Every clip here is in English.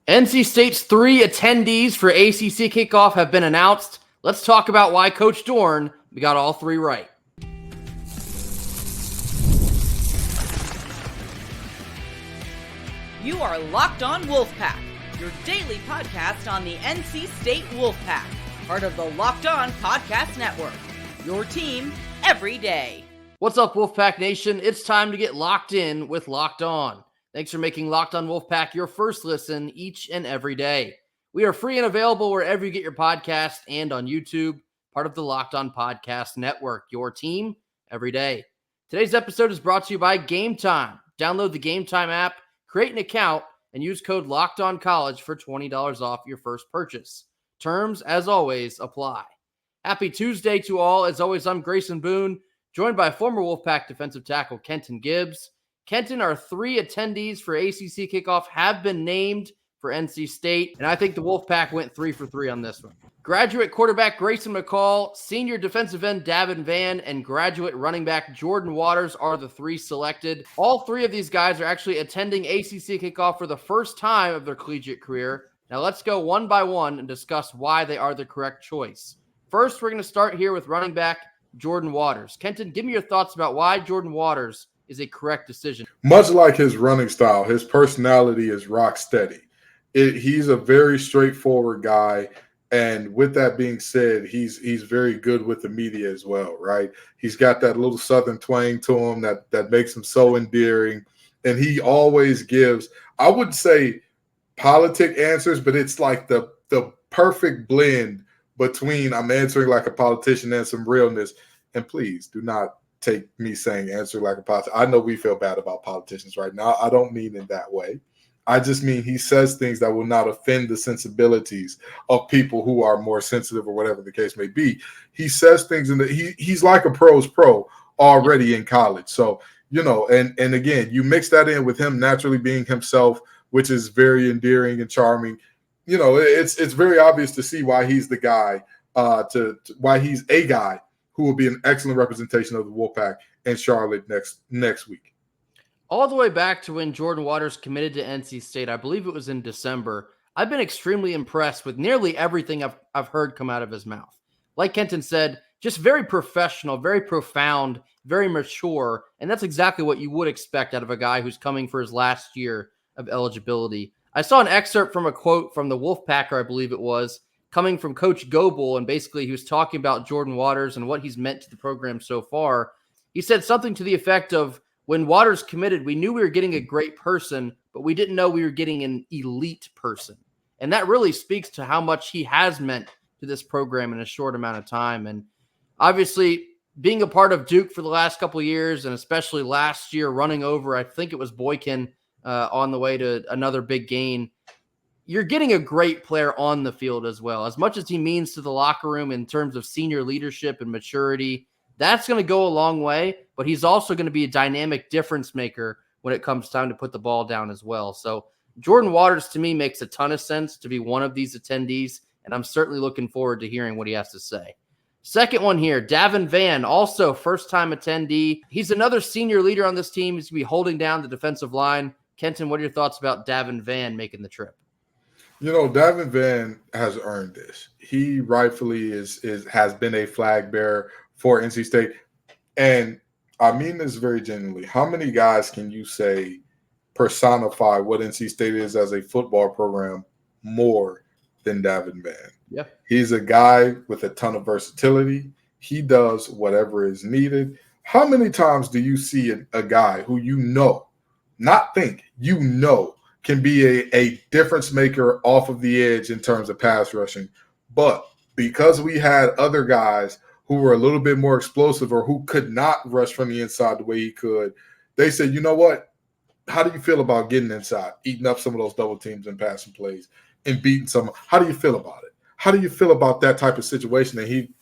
NC State's 3 attendees for ACC Kickoff have been announced. Let's talk about why Coach Doeren got all 3 right. You are Locked On Wolfpack, your daily podcast on the NC State Wolfpack, part of the Locked On Podcast Network, your team every day. What's up, Wolfpack Nation? It's time to get locked in with Locked On. Thanks for making Locked On Wolfpack your first listen each and every day. We are free and available wherever you get your podcast and on YouTube, part of the Locked On Podcast Network, your team every day. Today's episode is brought to you by Gametime. Download the Gametime app, create an account, and use code LOCKEDONCollege for $20 off your first purchase. Terms, as always, apply. Happy Tuesday to all. As always, I'm Grayson Boone, joined by former Wolfpack defensive tackle Kenton Gibbs. Kenton, our 3 attendees for ACC Kickoff have been named for NC State, and I think the Wolfpack went 3 for 3 on this one. Graduate quarterback Grayson McCall, senior defensive end Davin Van, and graduate running back Jordan Waters are the 3 selected. All 3 of these guys are actually attending ACC Kickoff for the first time of their collegiate career. Now let's go one by one and discuss why they are the correct choice. First, we're going to start here with running back Jordan Waters. Kenton, give me your thoughts about why Jordan Waters is a correct decision. Much like his running style, his personality is rock steady. He's a very straightforward guy. And with that being said, he's very good with the media as well, right? He's got that little Southern twang to him that makes him so endearing. And he always gives, I wouldn't say politic answers, but it's like the perfect blend between I'm answering like a politician and some realness. And please do not take me saying answer like a politician. I know we feel bad about politicians right now. I don't mean in that way. I just mean he says things that will not offend the sensibilities of people who are more sensitive or whatever the case may be. He says things he's like a pro's pro already in college. So, and again, you mix that in with him naturally being himself, which is very endearing and charming. It's very obvious to see why he's the guy, why he's a guy who will be an excellent representation of the Wolfpack and Charlotte next week. All the way back to when Jordan Waters committed to NC State, I believe it was in December, I've been extremely impressed with nearly everything I've heard come out of his mouth. Like Kenton said, just very professional, very profound, very mature, and that's exactly what you would expect out of a guy who's coming for his last year of eligibility. I saw an excerpt from a quote from the Wolfpacker, I believe it was, coming from Coach Goebel, and basically he was talking about Jordan Waters and what he's meant to the program so far. He said something to the effect of, when Waters committed, we knew we were getting a great person, but we didn't know we were getting an elite person. And that really speaks to how much he has meant to this program in a short amount of time. And obviously, being a part of Duke for the last couple of years, and especially last year running over, I think it was Boykin on the way to another big gain, you're getting a great player on the field as well. As much as he means to the locker room in terms of senior leadership and maturity, that's going to go a long way, but he's also going to be a dynamic difference maker when it comes time to put the ball down as well. So Jordan Waters, to me, makes a ton of sense to be one of these attendees, and I'm certainly looking forward to hearing what he has to say. Second one here, Davin Van, also first-time attendee. He's another senior leader on this team. He's going to be holding down the defensive line. Kenton, what are your thoughts about Davin Van making the trip? Davin Van has earned this. He rightfully has been a flag bearer for NC State. And I mean this very genuinely. How many guys can you say personify what NC State is as a football program more than Davin Van? Yeah. He's a guy with a ton of versatility. He does whatever is needed. How many times do you see a guy who can be a difference maker off of the edge in terms of pass rushing, but because we had other guys who were a little bit more explosive or who could not rush from the inside the way he could, they said, you know what? How do you feel about getting inside, eating up some of those double teams and passing plays and beating some? How do you feel about it? How do you feel about that type of situation? And he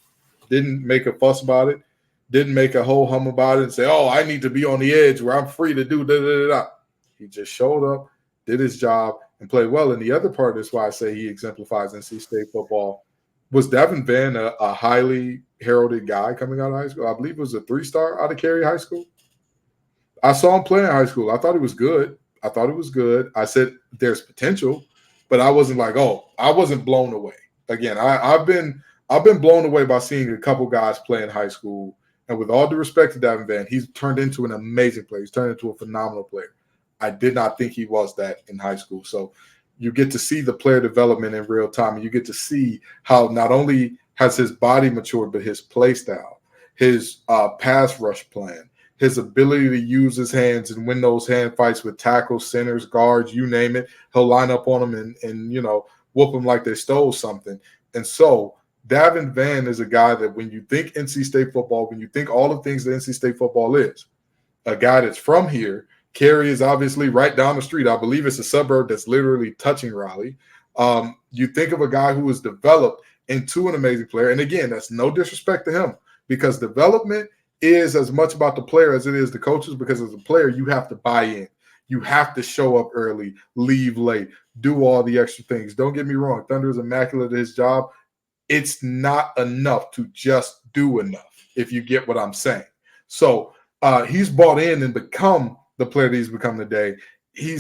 didn't make a fuss about it, didn't make a whole hum about it and say, oh, I need to be on the edge where I'm free to do da-da-da-da. He just showed up, did his job, and played well. And the other part is why I say he exemplifies NC State football. Was Davin Van a highly heralded guy coming out of high school? I believe it was a 3-star out of Cary High School. I saw him play in high school. I thought he was good. I said there's potential. but I wasn't like, oh, I wasn't blown away. Again, I've been blown away by seeing a couple guys play in high school. And with all due respect to Davin Van, he's turned into an amazing player. He's turned into a phenomenal player. I did not think he was that in high school. So you get to see the player development in real time. And you get to see how not only has his body matured, but his play style, his pass rush plan, his ability to use his hands and win those hand fights with tackles, centers, guards, you name it. He'll line up on them and whoop them like they stole something. And so Davin Van is a guy that when you think NC State football, when you think all the things that NC State football is, a guy that's from here. Cary is obviously right down the street. I believe it's a suburb that's literally touching Raleigh. You think of a guy who was developed into an amazing player. And again, that's no disrespect to him, because development is as much about the player as it is the coaches, because as a player, you have to buy in. You have to show up early, leave late, do all the extra things. Don't get me wrong. Thunder is immaculate at his job. It's not enough to just do enough, if you get what I'm saying. So he's bought in and become the player that he's become today. He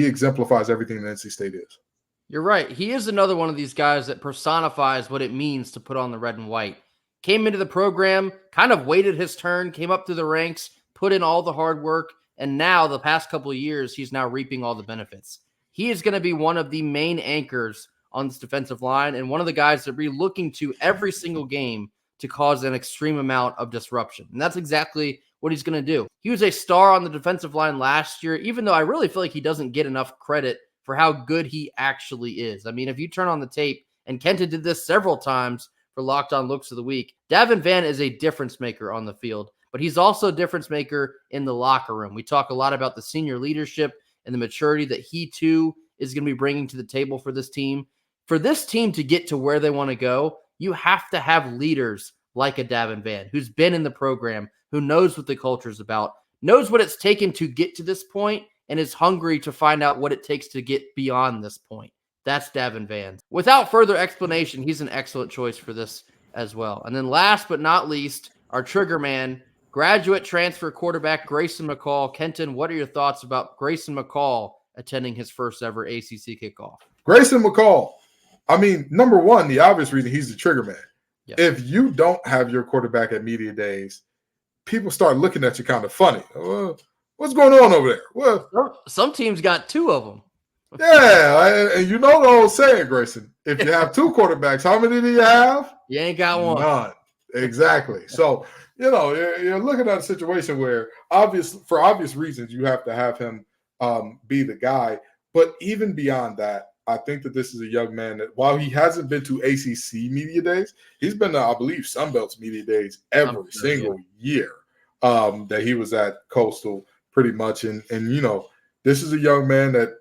exemplifies everything that NC State is. You're right. He is another one of these guys that personifies what it means to put on the red and white. Came into the program, kind of waited his turn, came up through the ranks, put in all the hard work, and now the past couple of years, he's now reaping all the benefits. He is going to be one of the main anchors on this defensive line and one of the guys that we're looking to every single game to cause an extreme amount of disruption. And that's exactly what he's going to do. He was a star on the defensive line last year, even though I really feel like he doesn't get enough credit for how good he actually is. I mean, if you turn on the tape, and Kenton did this several times for Locked On Looks of the Week, Davin Van is a difference maker on the field, but he's also a difference maker in the locker room. We talk a lot about the senior leadership and the maturity that he too is going to be bringing to the table for this team. For this team to get to where they want to go, you have to have leaders like a Davin Van, who's been in the program, who knows what the culture is about, knows what it's taken to get to this point, and is hungry to find out what it takes to get beyond this point. That's Davin Van. Without further explanation, he's an excellent choice for this as well. And then last but not least, our trigger man, graduate transfer quarterback Grayson McCall. Kenton, what are your thoughts about Grayson McCall attending his first ever ACC kickoff? Grayson McCall. I mean, number one, the obvious reason, he's the trigger man. Yep. If you don't have your quarterback at media days, people start looking at you kind of funny. What's going on over there? Well, some teams got two of them. Yeah, and you know the old saying, Grayson, if you have two quarterbacks, how many do you have? You ain't got one. None. Exactly. So, you're looking at a situation where for obvious reasons, you have to have him be the guy. But even beyond that, I think that this is a young man that, while he hasn't been to ACC media days, he's been to, I believe, Sunbelt's media days every single year that he was at Coastal pretty much. And this is a young man that,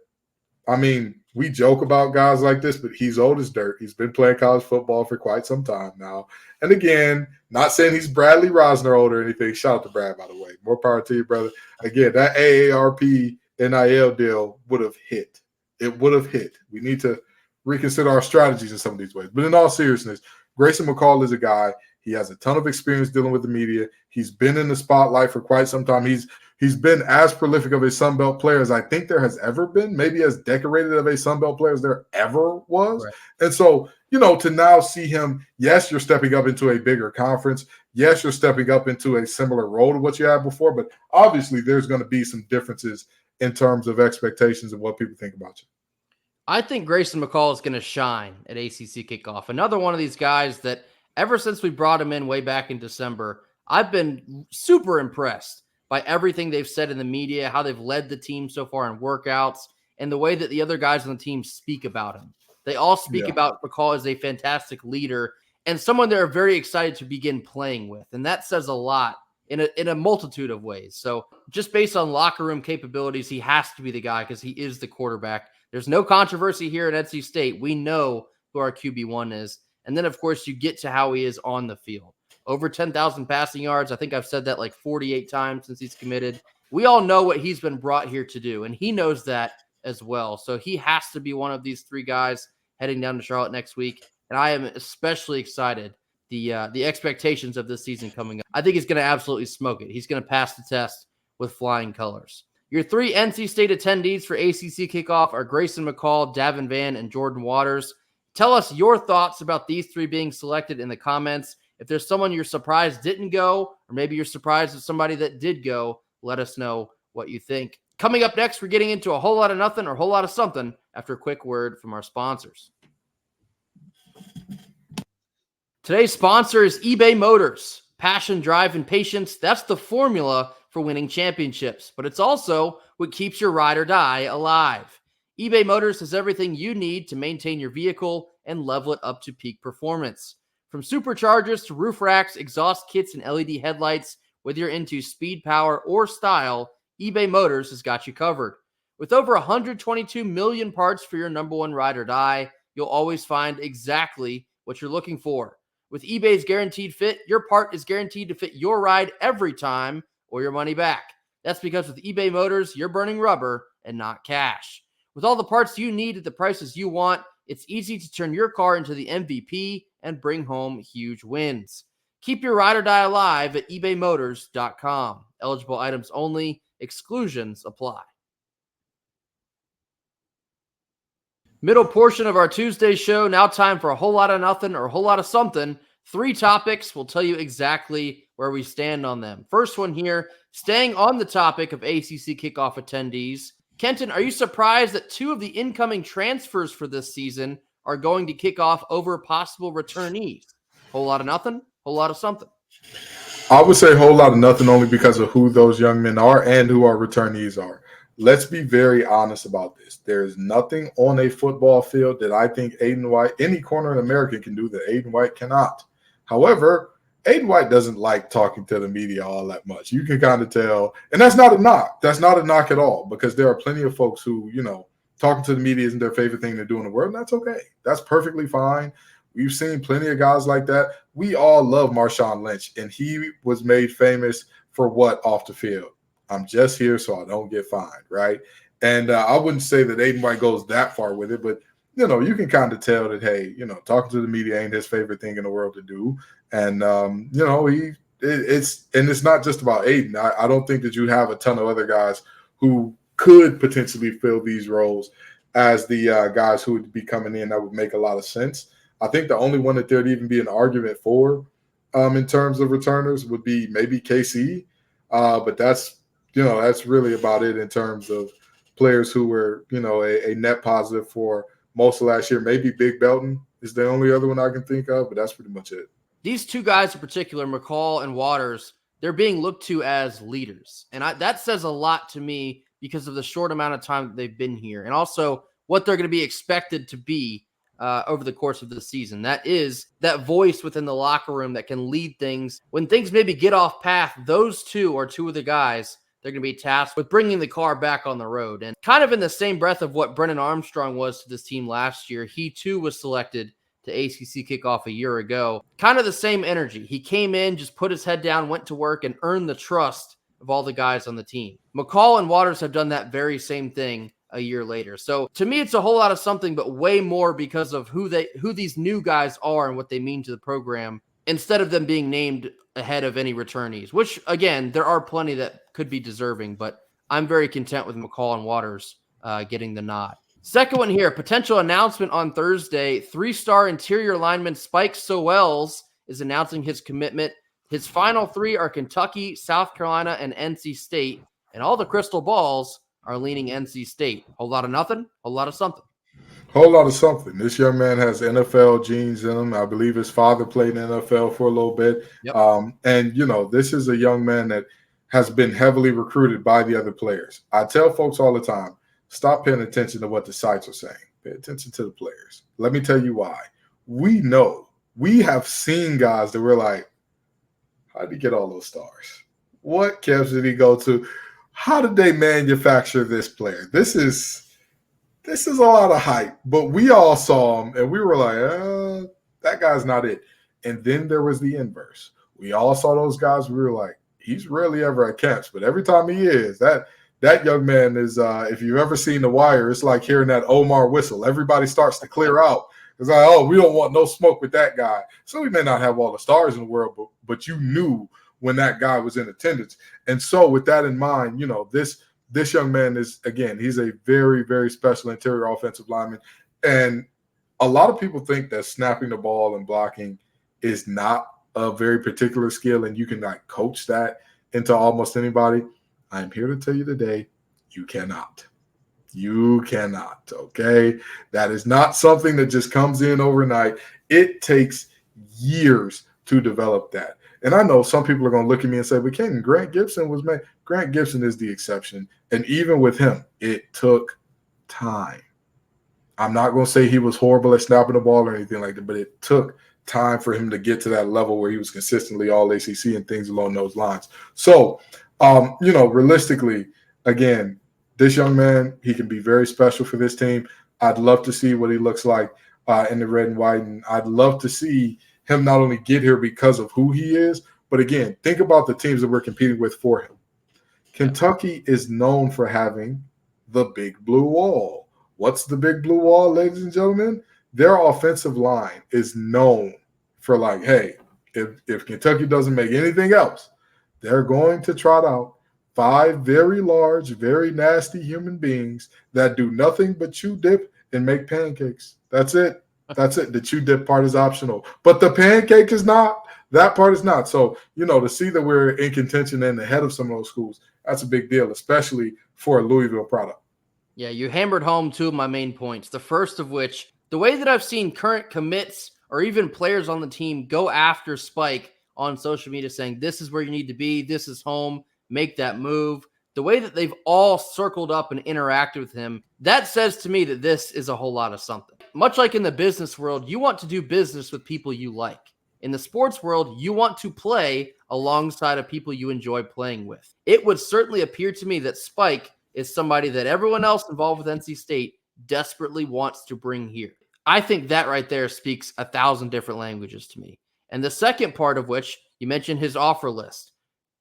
I mean, we joke about guys like this, but he's old as dirt. He's been playing college football for quite some time now. And again, not saying he's Bradley Rosner old or anything. Shout out to Brad, by the way. More power to you, brother. Again, that AARP NIL deal would have hit. It would have hit. We need to reconsider our strategies in some of these ways. But in all seriousness, Grayson McCall is a guy. He has a ton of experience dealing with the media. He's been in the spotlight for quite some time. He's been as prolific of a Sun Belt player as I think there has ever been, maybe as decorated of a Sun Belt player as there ever was. Right. And so, to now see him, yes, you're stepping up into a bigger conference. Yes, you're stepping up into a similar role to what you had before, but obviously there's going to be some differences in terms of expectations and what people think about you. I think Grayson McCall is going to shine at ACC Kickoff. Another one of these guys that ever since we brought him in way back in December, I've been super impressed by everything they've said in the media, how they've led the team so far in workouts, and the way that the other guys on the team speak about him. They all speak about McCall as a fantastic leader and someone they're very excited to begin playing with. And that says a lot in a multitude of ways. So just based on locker room capabilities, he has to be the guy because he is the quarterback. There's no controversy here at NC State. We know who our QB1 is. And then, of course, you get to how he is on the field. Over 10,000 passing yards. I think I've said that like 48 times since he's committed. We all know what he's been brought here to do, and he knows that as well. So he has to be one of these three guys heading down to Charlotte next week. And I am especially excited the expectations of this season coming up. I think he's going to absolutely smoke it. He's going to pass the test with flying colors. Your 3 NC State attendees for ACC Kickoff are Grayson McCall, Davin Van, and Jordan Waters. Tell us your thoughts about these 3 being selected in the comments. If there's someone you're surprised didn't go, or maybe you're surprised at somebody that did go, let us know what you think. Coming up next, we're getting into a whole lot of nothing or a whole lot of something after a quick word from our sponsors. Today's sponsor is eBay Motors. Passion, drive, and patience, that's the formula for winning championships, but it's also what keeps your ride or die alive. eBay Motors has everything you need to maintain your vehicle and level it up to peak performance. From superchargers to roof racks, exhaust kits, and LED headlights, whether you're into speed, power, or style, eBay Motors has got you covered. With over 122 million parts for your number one ride or die, you'll always find exactly what you're looking for. With eBay's Guaranteed Fit, your part is guaranteed to fit your ride every time or your money back. That's because with eBay Motors, you're burning rubber and not cash. With all the parts you need at the prices you want, it's easy to turn your car into the MVP and bring home huge wins. Keep your ride or die alive at ebaymotors.com. Eligible items only. Exclusions apply. Middle portion of our Tuesday show. Now time for a whole lot of nothing or a whole lot of something. 3 topics. We'll tell you exactly where we stand on them. First one here, staying on the topic of ACC Kickoff attendees. Kenton, are you surprised that 2 of the incoming transfers for this season are going to kick off over possible returnees? Whole lot of nothing, whole lot of something. I would say a whole lot of nothing only because of who those young men are and who our returnees are. Let's be very honest about this. There is nothing on a football field that I think Aiden White, any corner in America, can do that Aiden White cannot. However, Aiden White doesn't like talking to the media all that much. You can kind of tell. And that's not a knock. That's not a knock at all, because there are plenty of folks who, talking to the media isn't their favorite thing to do in the world, and that's okay. That's perfectly fine. We've seen plenty of guys like that. We all love Marshawn Lynch, and he was made famous for what off the field? I'm just here so I don't get fined, right? And I wouldn't say that Aiden White goes that far with it, but, you can kind of tell that, hey, talking to the media ain't his favorite thing in the world to do. And, it's not just about Aiden. I don't think that you have a ton of other guys who could potentially fill these roles as the guys who would be coming in that would make a lot of sense. I think the only one that there'd even be an argument for in terms of returners would be maybe KC. But that's really about it in terms of players who were, a net positive for most of last year. Maybe Big Belton is the only other one I can think of, but that's pretty much it. These 2 guys in particular, McCall and Waters, they're being looked to as leaders. And that says a lot to me because of the short amount of time that they've been here and also what they're going to be expected to be over the course of the season. That is that voice within the locker room that can lead things. When things maybe get off path, those 2 are 2 of the guys they're going to be tasked with bringing the car back on the road. And kind of in the same breath of what Brennan Armstrong was to this team last year, he too was selected to ACC Kickoff a year ago. Kind of the same energy. He came in, just put his head down, went to work, and earned the trust of all the guys on the team. McCall and Waters have done that very same thing a year later. So to me, it's a whole lot of something, but way more because of who these new guys are and what they mean to the program, instead of them being named ahead of any returnees, which, again, there are plenty that could be deserving, but I'm very content with McCall and Waters getting the nod. Second one here, potential announcement on Thursday. 3-star interior lineman Spike Soels is announcing his commitment. His final 3 are Kentucky, South Carolina, and NC State, and all the crystal balls are leaning NC State. Whole lot of nothing, whole lot of something. Whole lot of something. This young man has NFL genes in him. I believe his father played in the NFL for a little bit. Yep. And this is a young man that has been heavily recruited by the other players. I tell folks all the time, stop paying attention to what the sites are saying. Pay attention to the players. Let me tell you why. We have seen guys that we're like, how did he get all those stars? What camps did he go to? How did they manufacture this player? This is a lot of hype, but we all saw him and we were like, that guy's not it. And then there was the inverse. We all saw those guys. We were like, he's rarely ever at camps, but every time he is, that young man is, if you've ever seen The Wire, it's like hearing that Omar whistle. Everybody starts to clear out. It's like, oh, we don't want no smoke with that guy. So we may not have all the stars in the world, but you knew when that guy was in attendance. And so with that in mind, this young man is, again, he's a very, very special interior offensive lineman. And a lot of people think that snapping the ball and blocking is not a very particular skill, and you can like coach that into almost anybody. I'm here to tell you today, you cannot. You cannot, okay? That is not something that just comes in overnight. It takes years to develop that. And I know some people are going to look at me and say, but Ken, Grant Gibson was made. Grant Gibson is the exception. And even with him, it took time. I'm not going to say he was horrible at snapping the ball or anything like that, but it took time for him to get to that level where he was consistently all ACC and things along those lines. So, realistically, again, this young man, he can be very special for this team. I'd love to see what he looks like in the red and white, and I'd love to see him not only get here because of who he is, but again, think about the teams that we're competing with for him. Kentucky is known for having the big blue wall. What's the big blue wall, ladies and gentlemen? Their offensive line is known for like, hey, if Kentucky doesn't make anything else, they're going to trot out 5 very large, very nasty human beings that do nothing but chew dip and make pancakes. That's it. That's it. The chew dip part is optional, but the pancake is not. That part is not. So, to see that we're in contention and ahead of some of those schools, that's a big deal, especially for a Louisville product. Yeah, you hammered home 2 of my main points. The first of which, the way that I've seen current commits or even players on the team go after Spike on social media saying, this is where you need to be, this is home, make that move. The way that they've all circled up and interacted with him, that says to me that this is a whole lot of something. Much like in the business world, you want to do business with people you like. In the sports world, you want to play alongside of people you enjoy playing with. It would certainly appear to me that Spike is somebody that everyone else involved with NC State desperately wants to bring here. I think that right there speaks 1,000 different languages to me. And the second part of which, you mentioned his offer list.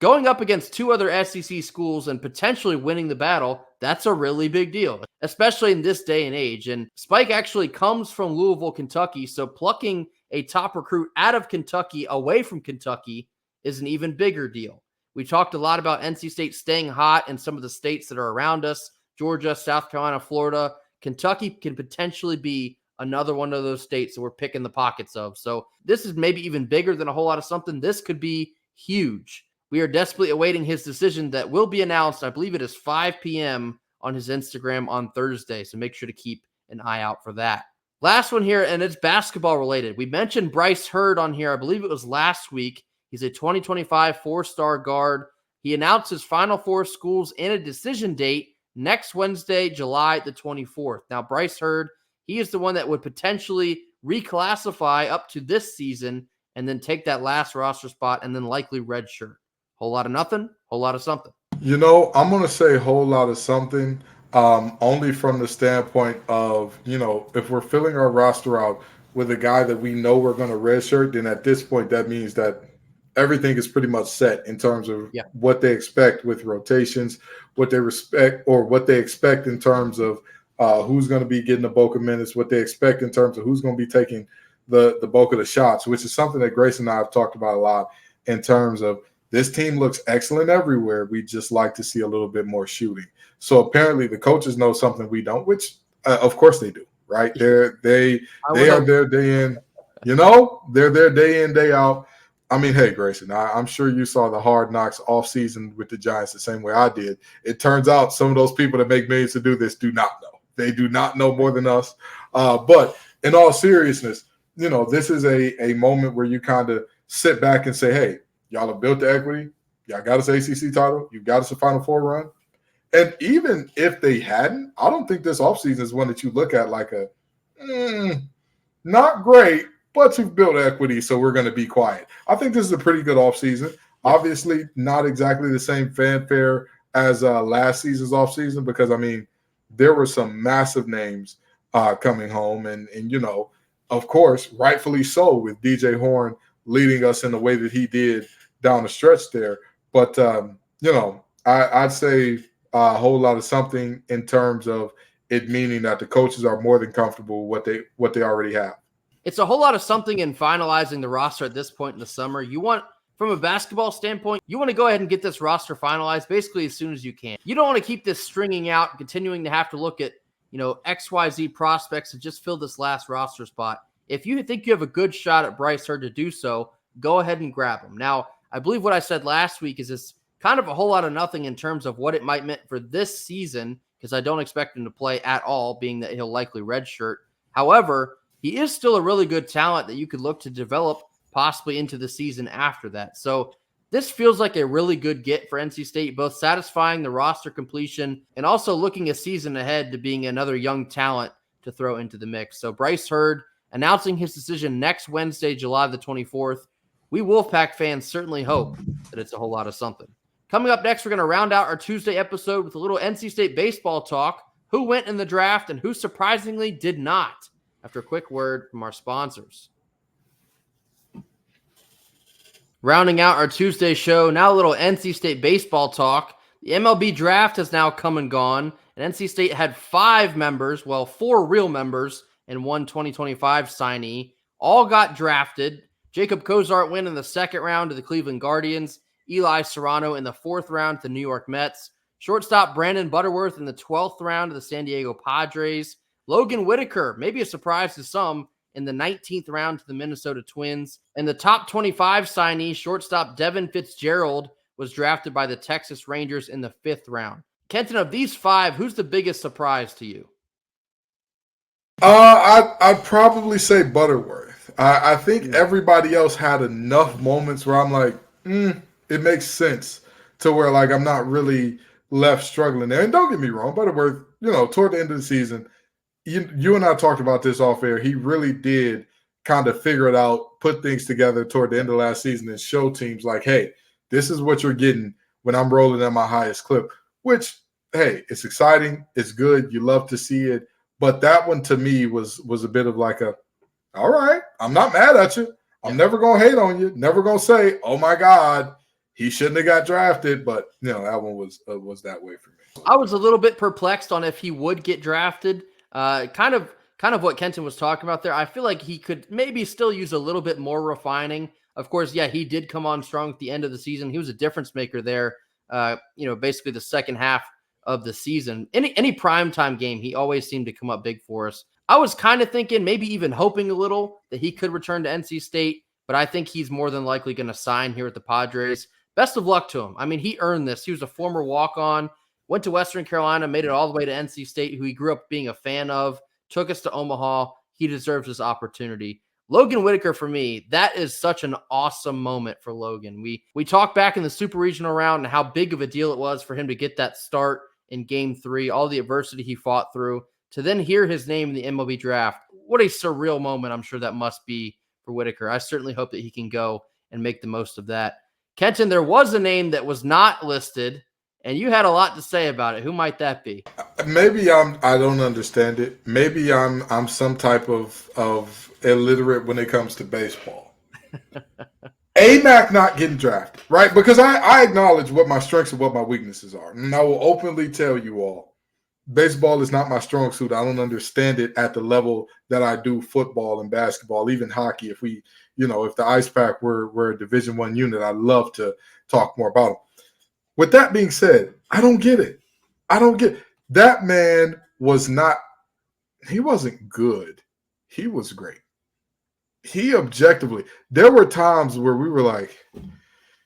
Going up against 2 other SEC schools and potentially winning the battle, that's a really big deal, especially in this day and age. And Spike actually comes from Louisville, Kentucky, so plucking a top recruit out of Kentucky away from Kentucky is an even bigger deal. We talked a lot about NC State staying hot in some of the states that are around us, Georgia, South Carolina, Florida. Kentucky can potentially be another one of those states that we're picking the pockets of. So this is maybe even bigger than a whole lot of something. This could be huge. We are desperately awaiting his decision that will be announced. I believe it is 5 p.m. on his Instagram on Thursday. So make sure to keep an eye out for that. Last one here, and it's basketball related. We mentioned Bryce Herd on here. I believe it was last week. He's a 2025 4-star guard. He announced his Final Four schools and a decision date next Wednesday, July the 24th. Now, Bryce Herd, he is the one that would potentially reclassify up to this season and then take that last roster spot and then likely redshirt. Whole lot of nothing, whole lot of something. I'm going to say a whole lot of something, only from the standpoint of, if we're filling our roster out with a guy that we know we're going to redshirt, then at this point, that means that everything is pretty much set in terms of what they expect with rotations, what they expect in terms of who's going to be getting the bulk of minutes, what they expect in terms of who's going to be taking the bulk of the shots, which is something that Grayson and I have talked about a lot in terms of this team looks excellent everywhere. We just like to see a little bit more shooting. So apparently the coaches know something we don't, which of course they do, right? They are there day in, they're there day in, day out. I mean, hey, Grayson, I'm sure you saw the Hard Knocks offseason with the Giants the same way I did. It turns out some of those people that make millions to do this do not know. They do not know more than us. But in all seriousness, this is a moment where you kind of sit back and say, hey, y'all have built the equity. Y'all got us an ACC title. You got us a Final Four run. And even if they hadn't, I don't think this offseason is one that you look at like not great, but you've built equity, so we're going to be quiet. I think this is a pretty good offseason. Obviously, not exactly the same fanfare as last season's offseason because, there were some massive names coming home. And of course, rightfully so with DJ Horn leading us in the way that he did down the stretch there. But, I'd say a whole lot of something in terms of it meaning that the coaches are more than comfortable with what they already have. It's a whole lot of something in finalizing the roster at this point in the summer. You want from a basketball standpoint, you want to go ahead and get this roster finalized basically as soon as you can. You don't want to keep this stringing out, continuing to have to look at, XYZ prospects to just fill this last roster spot. If you think you have a good shot at Bryce Herd to do so, go ahead and grab him. Now, I believe what I said last week is it's kind of a whole lot of nothing in terms of what it might mean for this season, because I don't expect him to play at all, being that he'll likely redshirt. However, he is still a really good talent that you could look to develop possibly into the season after that. So this feels like a really good get for NC State, both satisfying the roster completion and also looking a season ahead to being another young talent to throw into the mix. So Bryce Herd announcing his decision next Wednesday, July the 24th. We Wolfpack fans certainly hope that it's a whole lot of something. Coming up next, we're going to round out our Tuesday episode with a little NC State baseball talk, who went in the draft and who surprisingly did not, after a quick word from our sponsors. Rounding out our Tuesday show, now a little NC State baseball talk. The MLB draft has now come and gone, and NC State had 5 members, 4 real members, and 1 2025 signee. All got drafted. Jacob Cozart went in the 2nd round to the Cleveland Guardians. Eli Serrano in the 4th round to the New York Mets. Shortstop Brandon Butterworth in the 12th round to the San Diego Padres. Logan Whitaker, maybe a surprise to some, in the 19th round to the Minnesota Twins. And the top 25 signee, shortstop Devin Fitzgerald, was drafted by the Texas Rangers in the 5th round. Kenton, of these 5, who's the biggest surprise to you? I'd probably say Butterworth. I think everybody else had enough moments where I'm like, it makes sense to where, like, I'm not really left struggling there. And don't get me wrong, Butterworth, toward the end of the season, you and I talked about this off air. He really did kind of figure it out, put things together toward the end of last season and show teams like, hey, this is what you're getting when I'm rolling at my highest clip, which, hey, it's exciting. It's good. You love to see it. But that one to me was a bit of like all right, I'm not mad at you. I'm never going to hate on you. Never going to say, oh my God, he shouldn't have got drafted. But, that one was that way for me. I was a little bit perplexed on if he would get drafted. Kind of what Kenton was talking about there. I feel like he could maybe still use a little bit more refining. Of course, he did come on strong at the end of the season. He was a difference maker there, basically the second half of the season. Any primetime game, he always seemed to come up big for us. I was kind of thinking, maybe even hoping a little, that he could return to NC State, but I think he's more than likely going to sign here at the Padres. Best of luck to him. I mean, he earned this. He was a former walk-on, went to Western Carolina, made it all the way to NC State, who he grew up being a fan of, took us to Omaha. He deserves this opportunity. Logan Whitaker, for me, that is such an awesome moment for Logan. We talked back in the Super Regional round and how big of a deal it was for him to get that start in Game 3, all the adversity he fought through, to then hear his name in the MLB draft. What a surreal moment I'm sure that must be for Whitaker. I certainly hope that he can go and make the most of that. Kenton, there was a name that was not listed, and you had a lot to say about it. Who might that be? Maybe I don't understand it. Maybe I'm some type of illiterate when it comes to baseball. AMAC not getting drafted, right? Because I acknowledge what my strengths and what my weaknesses are. And I will openly tell you all, baseball is not my strong suit. I don't understand it at the level that I do football and basketball, even hockey. If the Ice Pack were a Division I unit, I'd love to talk more about them. With that being said, I don't get it. That man he wasn't good. He was great. He objectively, there were times where we were like,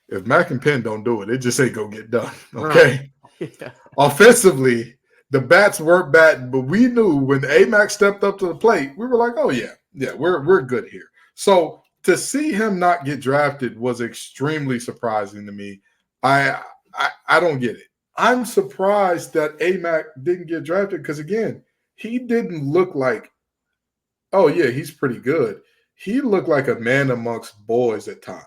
if Mac and Penn don't do it, it just ain't going to get done. Okay. Right. Yeah. Offensively, the bats weren't batting, but we knew when AMAC stepped up to the plate, we were like, oh yeah, we're good here. So to see him not get drafted was extremely surprising to me. I don't get it. I'm surprised that AMAC didn't get drafted because, again, he didn't look like, oh yeah, he's pretty good. He looked like a man amongst boys at times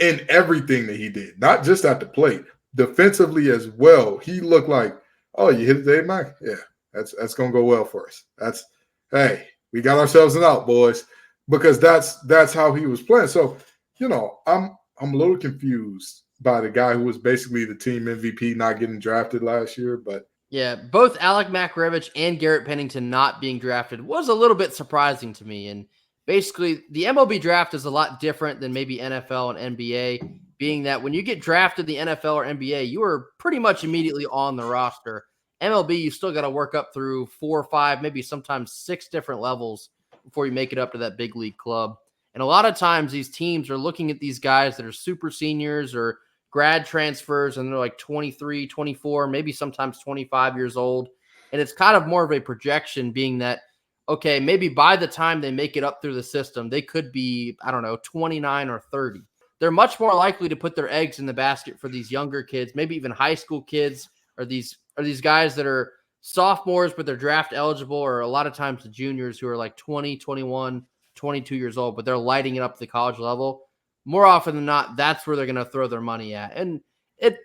in everything that he did, not just at the plate, defensively as well. He looked like, oh, you hit it, Dave Mike? Yeah, that's going to go well for us. Hey, we got ourselves an out, boys, because that's how he was playing. So, I'm a little confused by the guy who was basically the team MVP not getting drafted last year, but yeah, both Alec Makarevich and Garrett Pennington not being drafted was a little bit surprising to me. And basically the MLB draft is a lot different than maybe NFL and NBA, being that when you get drafted in the NFL or NBA, you are pretty much immediately on the roster. MLB, you still got to work up through 4 or 5, maybe sometimes 6 different levels before you make it up to that big league club. And a lot of times these teams are looking at these guys that are super seniors or grad transfers, and they're like 23, 24, maybe sometimes 25 years old. And it's kind of more of a projection, being that, okay, maybe by the time they make it up through the system, they could be, 29 or 30. They're much more likely to put their eggs in the basket for these younger kids, maybe even high school kids, or these guys that are sophomores, but they're draft eligible, or a lot of times the juniors who are like 20, 21, 22 years old, but they're lighting it up at the college level. More often than not, that's where they're going to throw their money at. And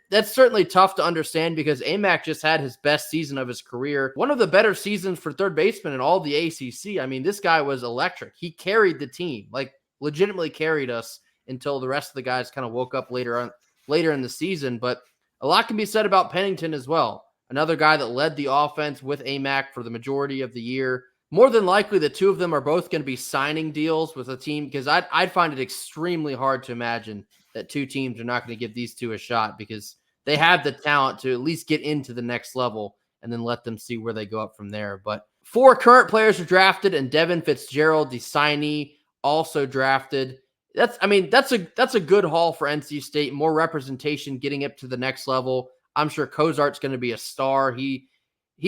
that's certainly tough to understand, because Amac just had his best season of his career. One of the better seasons for third baseman in all the ACC. I mean, this guy was electric. He carried the team, like legitimately carried us, until the rest of the guys kind of woke up later in the season. But a lot can be said about Pennington as well. Another guy that led the offense with Amac for the majority of the year. More than likely, the two of them are both going to be signing deals with a team, because I'd find it extremely hard to imagine that two teams are not going to give these two a shot, because they have the talent to at least get into the next level and then let them see where they go up from there. But 4 current players are drafted, and Devin Fitzgerald, the signee, also drafted. That's a good haul for NC State. More representation getting up to the next level. I'm sure Cozart's going to be a star. He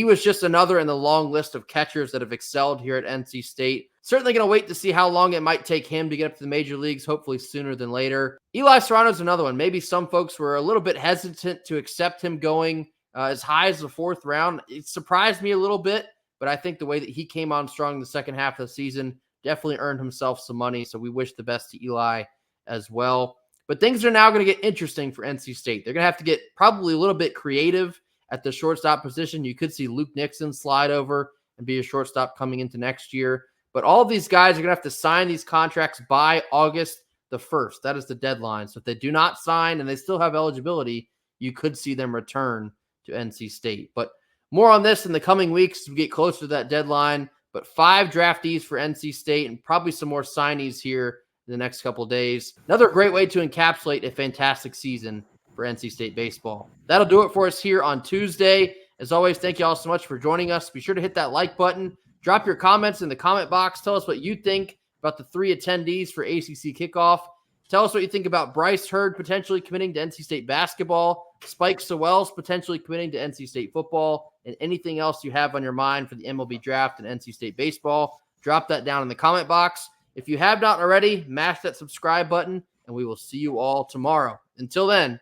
was just another in the long list of catchers that have excelled here at NC State. Certainly going to wait to see how long it might take him to get up to the major leagues, hopefully sooner than later. Eli Serrano's another one. Maybe some folks were a little bit hesitant to accept him going as high as the 4th round. It surprised me a little bit, but I think the way that he came on strong in the second half of the season definitely earned himself some money, so we wish the best to Eli as well. But things are now going to get interesting for NC State. They're going to have to get probably a little bit creative at the shortstop position. You could see Luke Nixon slide over and be a shortstop coming into next year. But all of these guys are going to have to sign these contracts by August the 1st. That is the deadline. So if they do not sign and they still have eligibility, you could see them return to NC State. But more on this in the coming weeks as we get closer to that deadline. But 5 draftees for NC State, and probably some more signees here in the next couple of days. Another great way to encapsulate a fantastic season for NC State baseball. That'll do it for us here on Tuesday. As always, thank you all so much for joining us. Be sure to hit that like button. Drop your comments in the comment box. Tell us what you think about the 3 attendees for ACC Kickoff. Tell us what you think about Bryce Herd potentially committing to NC State basketball, Spike Soel's potentially committing to NC State football, and anything else you have on your mind for the MLB draft and NC State baseball. Drop that down in the comment box. If you have not already, mash that subscribe button, and we will see you all tomorrow. Until then,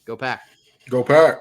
go Pack. Go Pack.